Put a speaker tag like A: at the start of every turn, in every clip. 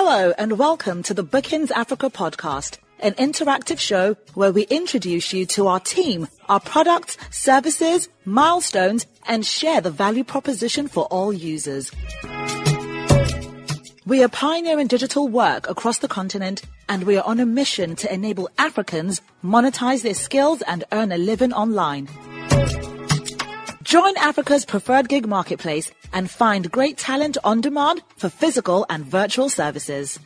A: Hello and welcome to the Bookings Africa podcast, an interactive show where we introduce you to our team, our products, services, milestones, and share the value proposition for all users. We are pioneering digital work across the continent, and we are on a mission to enable Africans monetize their skills and earn a living online. Join Africa's preferred gig marketplace and find great talent on demand for physical and virtual services.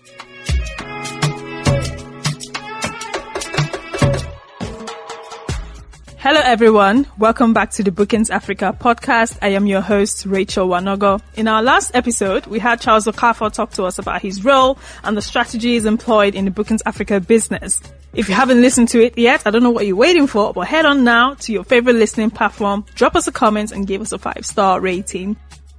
B: Hello everyone, welcome back to the Bookings Africa podcast. I am your host, Rachel Wanogo. In our last episode, we had Charles Okafor talk to us about his role and the strategies employed in the Bookings Africa business. If you haven't listened to it yet, I don't know what you're waiting for, but head on now to your favorite listening platform, drop us a comment and give us a 5-star rating.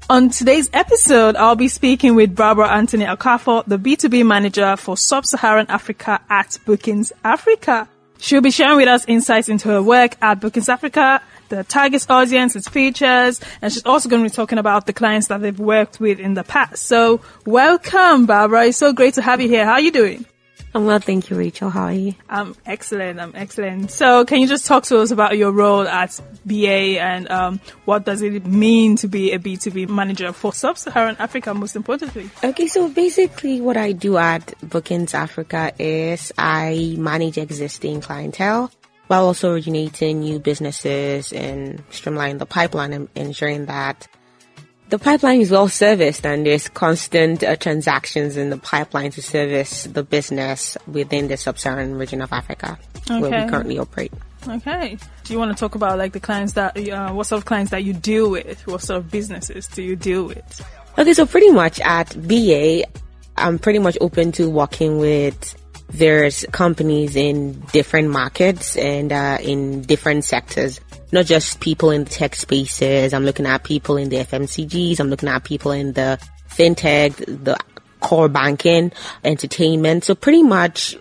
B: On today's episode, I'll be speaking with Barbara Anthony Okafor, the B2B manager for Sub-Saharan Africa at Bookings Africa. She'll be sharing with us insights into her work at Bookings Africa, the target audience, its features, and she's also going to be talking about the clients that they've worked with in the past. So welcome, Barbara. It's so great to have you here. How are you doing?
C: I'm well, thank you, Rachel. How are you?
B: I'm excellent. So can you just talk to us about your role at BA and what does it mean to be a B2B manager for Sub-Saharan Africa, most importantly?
C: Okay, so basically what I do at Bookings Africa is I manage existing clientele while also originating new businesses and streamlining the pipeline and ensuring that the pipeline is well serviced and there's constant transactions in the pipeline to service the business within the Sub-Saharan region of Africa where we currently operate.
B: Okay. Do you want to talk about like the clients that, what sort of clients that you deal with? What sort of businesses do you deal with?
C: Okay, so pretty much at BA, I'm pretty much open to working with various companies in different markets and in different sectors. Not just people in the tech spaces. I'm looking at people in the FMCGs. I'm looking at people in the fintech, the core banking, entertainment. So pretty much,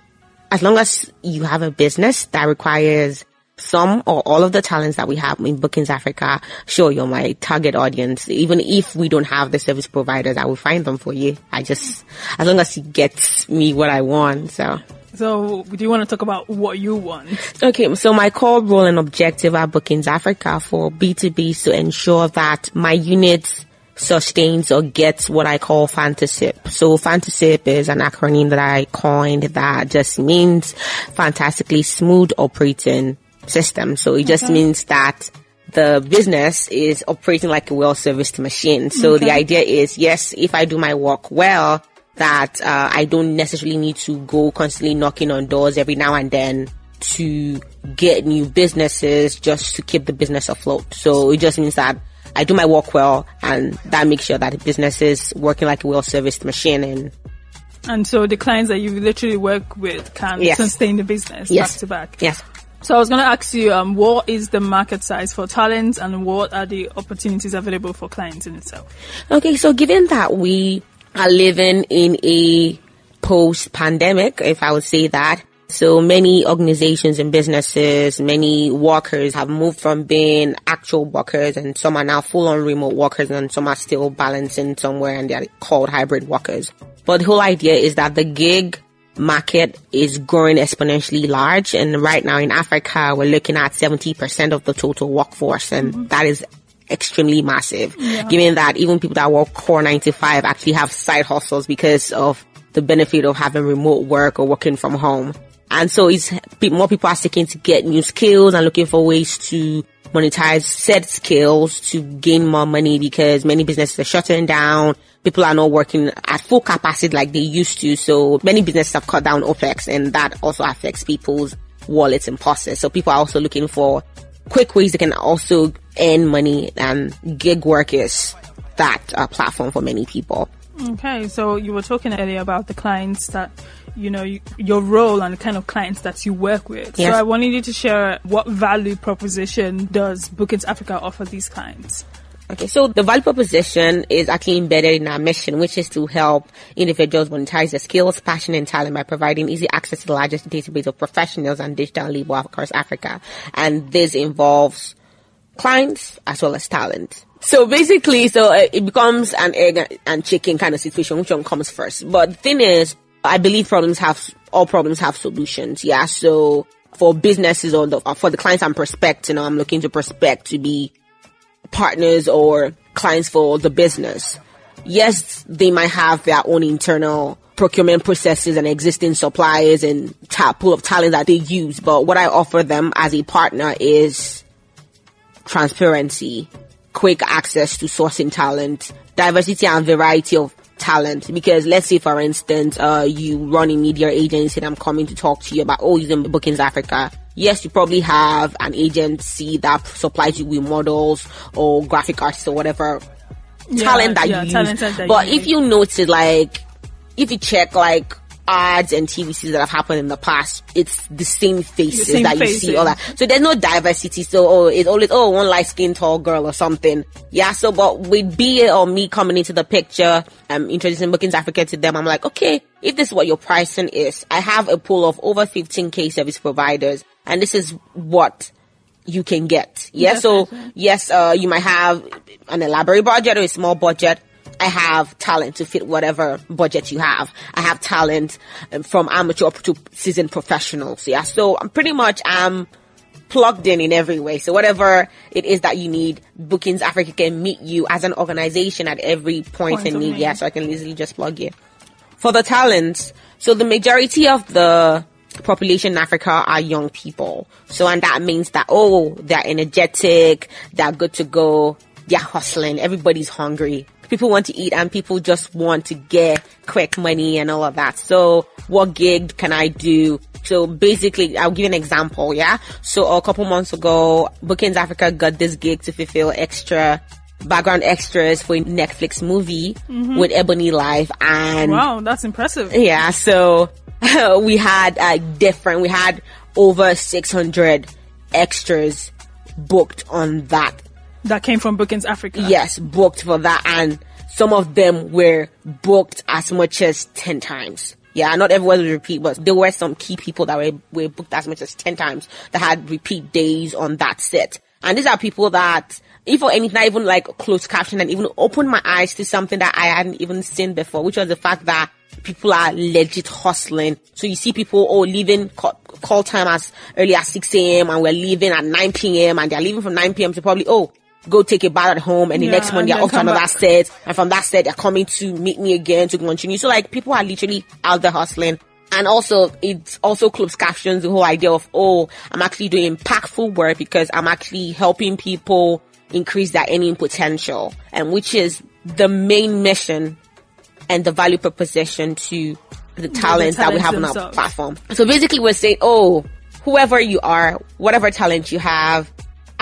C: as long as you have a business that requires some or all of the talents that we have in Bookings Africa, sure, you're my target audience. Even if we don't have the service providers, I will find them for you. As long as it gets me what I want, So
B: do you want to talk about what you want?
C: Okay, so my core role and objective at Bookings Africa for B2B is to ensure that my unit sustains or gets what I call FantaSIP. So FantaSIP is an acronym that I coined that just means fantastically smooth operating system. So it just means that the business is operating like a well-serviced machine. So the idea is, yes, if I do my work well, that I don't necessarily need to go constantly knocking on doors every now and then to get new businesses just to keep the business afloat. So it just means that I do my work well and that makes sure that the business is working like a well-serviced machine.
B: And so the clients that you literally work with can sustain the business back to back.
C: Yes.
B: So I was going to ask you, what is the market size for talent and what are the opportunities available for clients in itself? Okay,
C: so given that we are living in a post-pandemic, if I would say that, so many organizations and businesses, many workers have moved from being actual workers and some are now full-on remote workers and some are still balancing somewhere and they're called hybrid workers. But the whole idea is that the gig market is growing exponentially large, and right now in Africa we're looking at 70% of the total workforce, and that is extremely massive, given that even people that work core 9 to 5 actually have side hustles because of the benefit of having remote work or working from home. And so more people are seeking to get new skills and looking for ways to monetize said skills to gain more money because many businesses are shutting down. People are not working at full capacity like they used to. So many businesses have cut down OPEX, and that also affects people's wallets and purses. So people are also looking for quick ways they can also earn money, and gig work is that platform for many people.
B: Okay, so you were talking earlier about the clients that, your role and the kind of clients that you work with. Yes. So I wanted you to share what value proposition does Bookings Africa offer these clients?
C: Okay, so the value proposition is actually embedded in our mission, which is to help individuals monetize their skills, passion, and talent by providing easy access to the largest database of professionals and digital labor across Africa. And this involves clients as well as talent. So basically, it becomes an egg and chicken kind of situation. Which one comes first? But the thing is, I believe all problems have solutions. Yeah. So for businesses or for the clients I'm prospecting, I'm looking to prospect to be partners or clients for the business. Yes, they might have their own internal procurement processes and existing suppliers and pool of talent that they use. But what I offer them as a partner is transparency, quick access to sourcing talent, diversity and variety of talent. Because let's say, for instance, you run a media agency and I'm coming to talk to you about using Bookings Africa. Yes, you probably have an agency that supplies you with models or graphic artists or whatever talent that you use. But if you notice, like, if you check like ads and TV series that have happened in the past, it's the same faces you see, all that. So there's no diversity. So it's always one light-skinned tall girl or something. Yeah. So but with BA or me coming into the picture, introducing Bookings Africa to them, I'm like, okay, if this is what your pricing is, I have a pool of over 15k service providers, and this is what you can get. Yeah. So yes, you might have an elaborate budget or a small budget. I have talent to fit whatever budget you have. I have talent from amateur up to seasoned professionals. Yeah. So I'm plugged in every way. So whatever it is that you need, Bookings Africa can meet you as an organization at every point in need. Yeah. So I can easily just plug in. For the talents, so the majority of the population in Africa are young people. So, and that means that, they're energetic, they're good to go, they're hustling, everybody's hungry. People want to eat and people just want to get quick money and all of that. So what gig can I do? So basically, I'll give you an example, yeah? So a couple months ago, Bookings Africa got this gig to fulfill extra background extras for a Netflix movie with Ebony Live. And
B: wow, that's impressive.
C: Yeah, so we had we had over 600 extras booked on that.
B: That came from Bookings Africa?
C: Yes, booked for that. And some of them were booked as much as 10 times. Yeah, not everyone will repeat, but there were some key people that were booked as much as 10 times that had repeat days on that set. And these are people that, if for anything, I even like closed caption and even opened my eyes to something that I hadn't even seen before, which was the fact that people are legit hustling. So you see people, leaving call time as early as 6 a.m. and we're leaving at 9 p.m. and they're leaving from 9 p.m. to probably, go take a bath at home, and the next morning they're off to another set, and from that set they're coming to meet me again to continue. So like people are literally out there hustling. And also it's also closed captions the whole idea of, I'm actually doing impactful work because I'm actually helping people increase their earning potential, and which is the main mission and the value proposition to the talents that we have on our platform. So basically we're saying, whoever you are, whatever talent you have,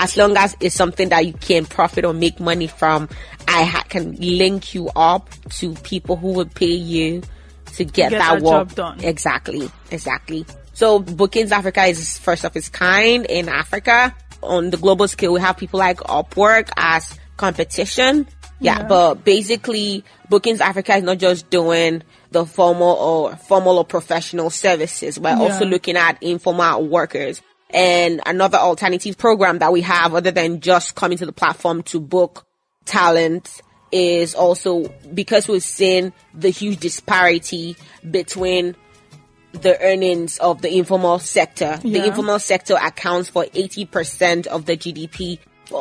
C: as long as it's something that you can profit or make money from, I can link you up to people who would pay you to get that work
B: job done.
C: Exactly. So Bookings Africa is first of its kind in Africa. On the global scale, we have people like Upwork as competition. Yeah, but basically Bookings Africa is not just doing the formal or professional services. We're also looking at informal workers. And another alternative program that we have, other than just coming to the platform to book talent, is also because we've seen the huge disparity between the earnings of the informal sector. The informal sector accounts for 80% of the GDP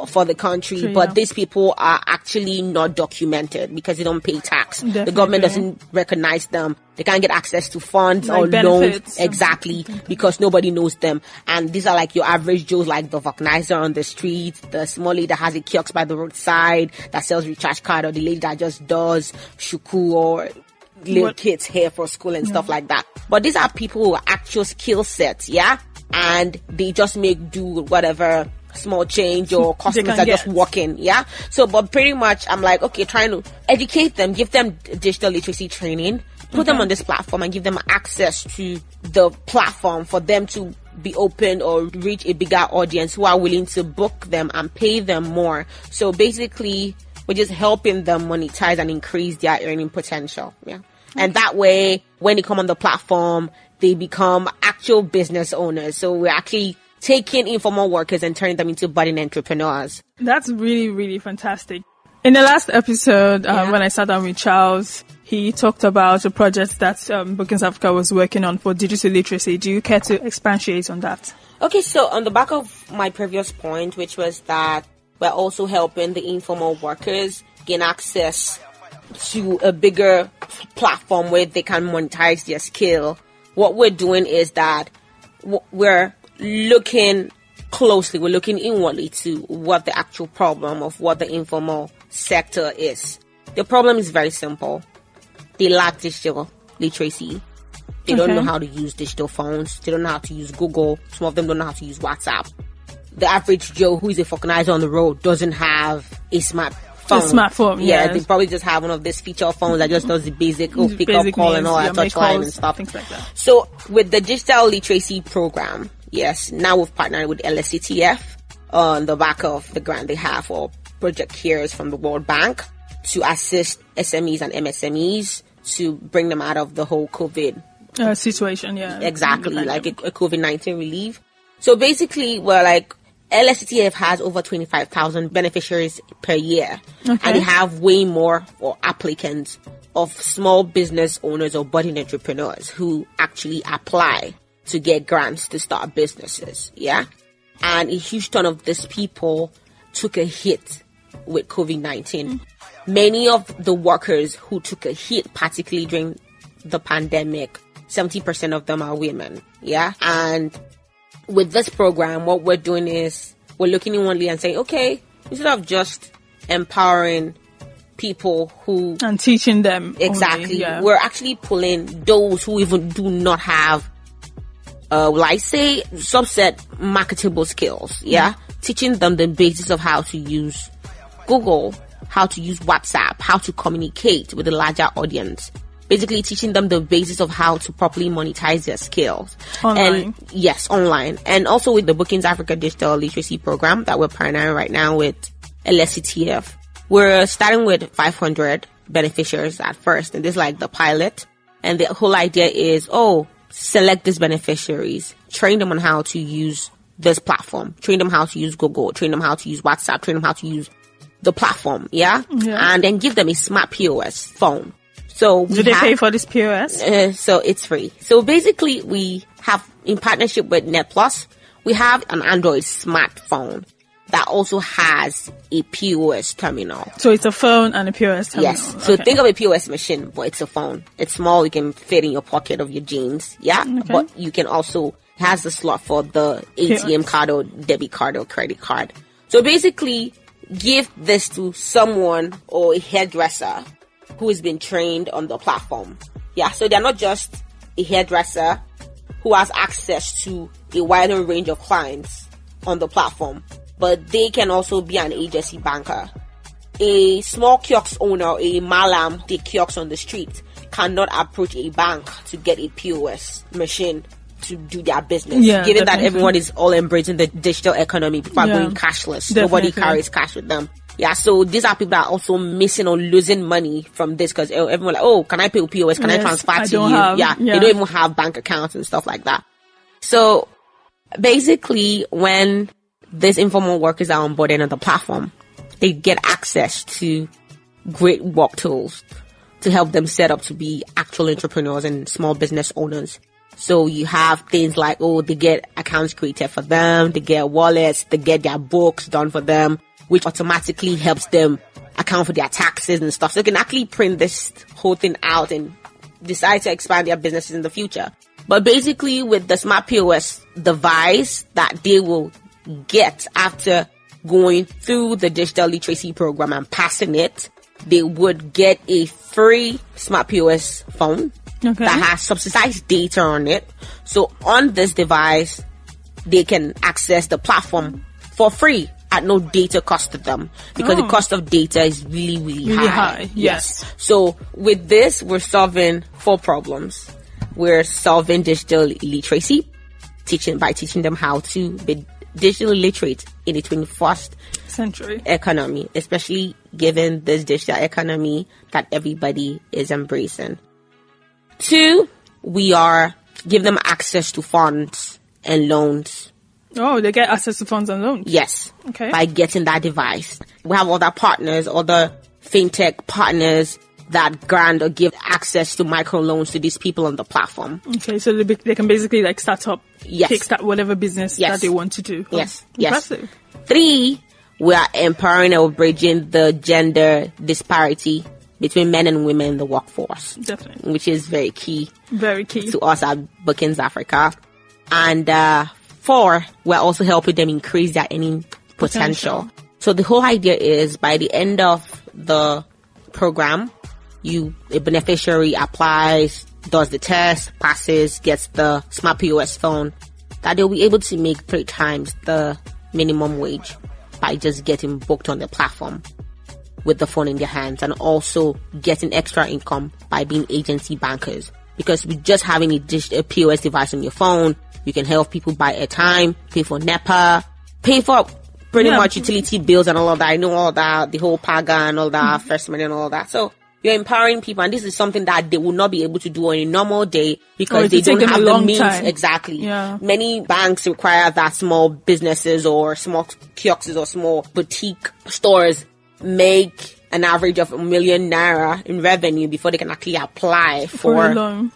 C: for the country, but these people are actually not documented because they don't pay tax.
B: Definitely.
C: The government doesn't recognize them. They can't get access to funds
B: like
C: or
B: benefits.
C: loans. Exactly. Because nobody knows them. And these are like your average Joes, like the vulcanizer on the street, the small lady that has a kiosk by the roadside that sells recharge card, or the lady that just does shuku or little kids' hair for school and stuff like that. But these are people with actual skill sets, and they just make do whatever small change, or customers are just walking. So but pretty much I'm like, okay, trying to educate them, give them digital literacy training, put them on this platform and give them access to the platform for them to be open or reach a bigger audience who are willing to book them and pay them more. So basically we're just helping them monetize and increase their earning potential. And that way when they come on the platform, they become actual business owners. So we're actually taking informal workers and turning them into budding entrepreneurs.
B: That's really, really fantastic. In the last episode, when I sat down with Charles, he talked about a project that Bookings Africa was working on for digital literacy. Do you care to expatiate on that?
C: Okay, so on the back of my previous point, which was that we're also helping the informal workers gain access to a bigger platform where they can monetize their skill. What we're doing is that we're looking closely, we're looking inwardly to what the actual problem of what the informal sector is. The problem is very simple. They lack digital literacy. They don't know how to use digital phones. They don't know how to use Google. Some of them don't know how to use WhatsApp. The average Joe who is a vulcanizer on the road doesn't have a smartphone.
B: A smartphone,
C: yeah. They probably just have one of these feature phones that just does the basic pick up call and all that, touch line and stuff.
B: Things like that.
C: So with the digital literacy program, yes, now we've partnered with LSCTF on the back of the grant they have for Project Cares from the World Bank to assist SMEs and MSMEs to bring them out of the whole COVID
B: situation. Yeah,
C: exactly, like a COVID-19 relief. So basically, we're like, LSCTF has over 25,000 beneficiaries per year, and they have way more applicants of small business owners or budding entrepreneurs who actually apply to get grants to start businesses. Yeah, and a huge ton of these people took a hit with COVID-19. Many of the workers who took a hit, particularly during the pandemic, 70% of them are women. Yeah, and with this program, what we're doing is we're looking inwardly and saying, okay, instead of just empowering people who...
B: and teaching them.
C: Exactly. Only, we're actually pulling those who even do not have, like say, subset marketable skills. Yeah. Teaching them the basis of how to use Google, how to use WhatsApp, how to communicate with a larger audience. Basically teaching them the basis of how to properly monetize their skills.
B: Online.
C: And yes, online. And also with the Bookings Africa Digital Literacy Program that we're partnering right now with LSCTF. We're starting with 500 beneficiaries at first. And this is like the pilot. And the whole idea is, select these beneficiaries, train them on how to use this platform, train them how to use Google, train them how to use WhatsApp, train them how to use the platform. Yeah. And then give them a smart POS phone. So
B: do they pay for this POS?
C: So it's free. So basically, we have, in partnership with NetPlus, we have an Android smartphone that also has a POS terminal.
B: So it's a phone and a POS terminal?
C: Yes. So think of a POS machine, but it's a phone. It's small. You can fit in your pocket of your jeans. Yeah. But you can also, has the slot for the ATM card or debit card or credit card. So basically, give this to someone or a hairdresser who has been trained on the platform. Yeah, so they're not just a hairdresser who has access to a wider range of clients on the platform, but they can also be an agency banker. A small kiosk owner, a malam, the kiosk on the street, cannot approach a bank to get a POS machine to do their business.
B: Yeah,
C: given that everyone is all embracing the digital economy, people are going cashless. Nobody carries cash with them. Yeah, so these are people that are also missing or losing money from this because everyone like, can I pay with POS? Can I transfer to you? They don't even have bank accounts and stuff like that. So basically, when these informal workers are onboarded on the platform, they get access to great work tools to help them set up to be actual entrepreneurs and small business owners. So you have things like, they get accounts created for them, they get wallets, they get their books done for them, which automatically helps them account for their taxes and stuff. So they can actually print this whole thing out and decide to expand their businesses in the future. But basically with the smart POS device that they will get after going through the digital literacy program and passing it, they would get a free smart POS phone that has subsidized data on it. So on this device, they can access the platform for free at no data cost to them because the cost of data is really, really high.
B: Yes.
C: So with this, we're solving 4 problems. We're solving digital literacy, by teaching them how to be digitally literate in the 21st
B: century
C: economy, especially given this digital economy that everybody is embracing. 2, we are give them access to funds and loans
B: Oh, they get access to funds and loans?
C: Yes.
B: Okay.
C: By getting that device. We have other partners, other fintech partners that grant or give access to microloans to these people on the platform.
B: Okay, so they can basically like start up,
C: Yes.
B: kickstart whatever business
C: Yes.
B: that they want to do.
C: Yes.
B: Oh,
C: Yes.
B: impressive.
C: 3, we are empowering or bridging the gender disparity between men and women in the workforce.
B: Definitely.
C: Which is very key
B: Very key.
C: to us at Bookings Africa. And 4, we're also helping them increase their earning potential. So the whole idea is by the end of the program, a beneficiary applies, does the test, passes, gets the smart POS phone, that they'll be able to make 3 times the minimum wage by just getting booked on the platform with the phone in their hands, and also getting extra income by being agency bankers. Because with just having a POS device on your phone, you can help people buy airtime, pay for NEPA, pay for pretty much utility bills and all of that. I know all that, the whole Paga and all that, First Money and all that. So you're empowering people, and this is something that they will not be able to do on a normal day because they don't have the means.
B: Time.
C: Exactly.
B: Yeah.
C: Many banks require that small businesses or small kiosks or small boutique stores make an average of ₦1 million in revenue before they can actually apply
B: For a loan.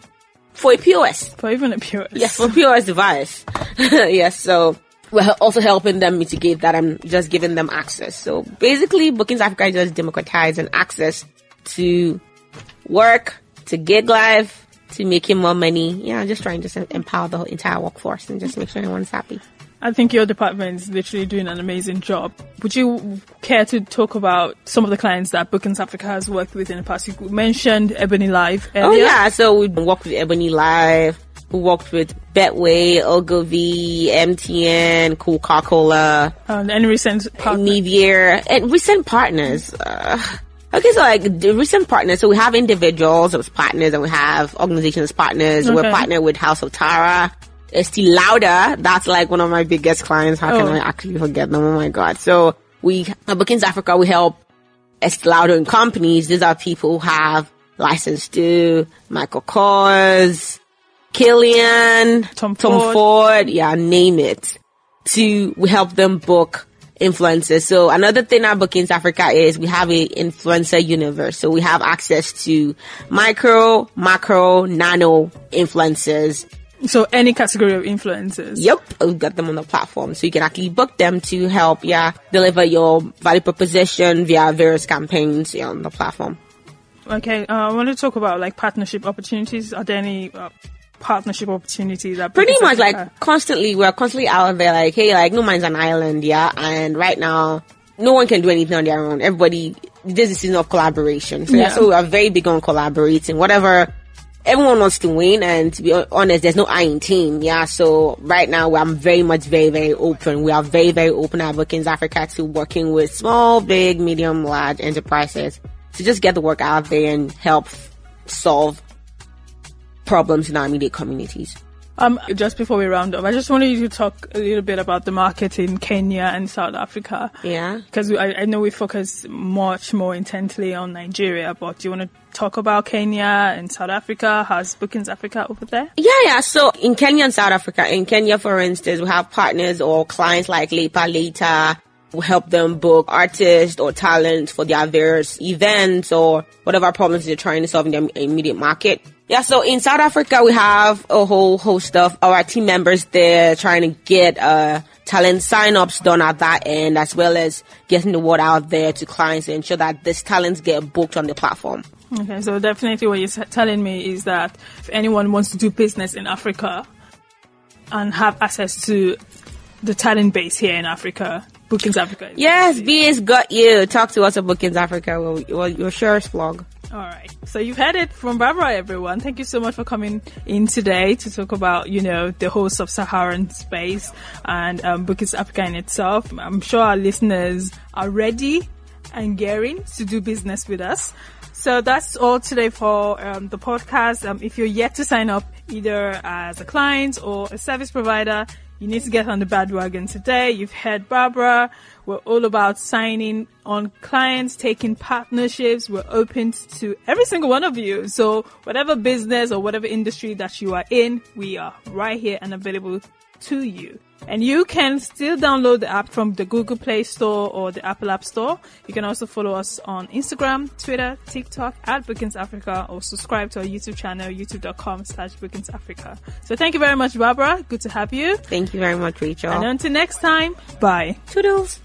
C: for a POS.
B: For even a POS.
C: Yes, for POS device. Yes, so we're also helping them mitigate that and just giving them access. So basically, Bookings Africa is just democratizing access to work, to gig life, to making more money. Yeah, just trying to empower the entire workforce and just make sure everyone's happy.
B: I think your department is literally doing an amazing job. Would you care to talk about some of the clients that Bookings Africa has worked with in the past? You mentioned Ebony Live earlier.
C: Oh yeah, so we worked with Ebony Live. We worked with Betway, Ogilvy, MTN, Coca-Cola.
B: And recent partners?
C: Nivier, and recent partners. Okay, so like the recent partners, so we have individuals as partners and we have organizations as partners. Okay. We're partnered with House of Tara. Estee Lauder, that's like one of my biggest clients. How can I actually forget them? Oh my God. So at Bookings Africa, we help Estee Lauder and companies. These are people who have license to Michael Kors, Killian, Tom Ford, yeah, name it. We help them book influencers. So another thing at Bookings Africa is we have a influencer universe. So we have access to micro, macro, nano influencers.
B: So any category of influencers?
C: Yep, we've got them on the platform. So you can actually book them to help, deliver your value proposition via various campaigns on the platform.
B: Okay, I want to talk about like partnership opportunities. Are there any partnership opportunities?
C: Pretty much like we're constantly out there like, hey, like no man's an island, and right now no one can do anything on their own. Everybody, this is a season of collaboration. So so we are very big on collaborating. Whatever, everyone wants to win, and to be honest, there's no I in team. So right now I'm very much very, very open. We are very, very open at Bookings Africa to working with small, big, medium, large enterprises to just get the work out there and help solve problems in our immediate communities.
B: Just before we round up, I just wanted you to talk a little bit about the market in Kenya and South Africa. Yeah. Because I know we focus much more intently on Nigeria, but do you want to talk about Kenya and South Africa? How's Bookings Africa over there?
C: Yeah. So in Kenya and South Africa, in Kenya, for instance, we have partners or clients like Lepa Later. We help them book artists or talent for their various events or whatever problems they're trying to solve in their immediate market. Yeah, so in South Africa, we have a whole host of our team members there trying to get talent sign-ups done at that end, as well as getting the word out there to clients to ensure that these talents get booked on the platform.
B: Okay, so definitely what you're telling me is that if anyone wants to do business in Africa and have access to the talent base here in Africa, Bookings Africa.
C: Yes, BS got you. Talk to us at Bookings Africa. Well, your surest plug.
B: All right. So you've heard it from Barbara, everyone. Thank you so much for coming in today to talk about, the whole Sub-Saharan space and Bookings Africa in itself. I'm sure our listeners are ready and gearing to do business with us. So that's all today for the podcast. If you're yet to sign up either as a client or a service provider, you need to get on the bandwagon today. You've heard Barbara. We're all about signing on clients, taking partnerships. We're open to every single one of you. So whatever business or whatever industry that you are in, we are right here and available to you. And you can still download the app from the Google Play Store or the Apple App Store. You can also follow us on Instagram, Twitter, TikTok at Bookings Africa, or subscribe to our YouTube channel, youtube.com/Bookings Africa. So thank you very much, Barbara. Good to have you.
C: Thank you very much, Rachel.
B: And until next time, bye.
C: Toodles.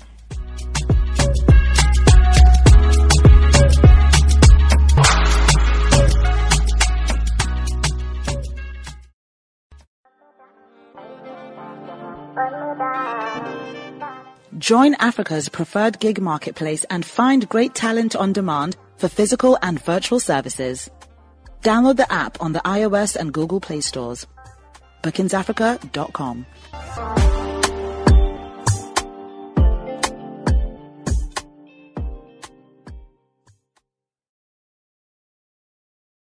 A: Join Africa's preferred gig marketplace and find great talent on demand for physical and virtual services. Download the app on the iOS and Google Play stores. bookingsafrica.com.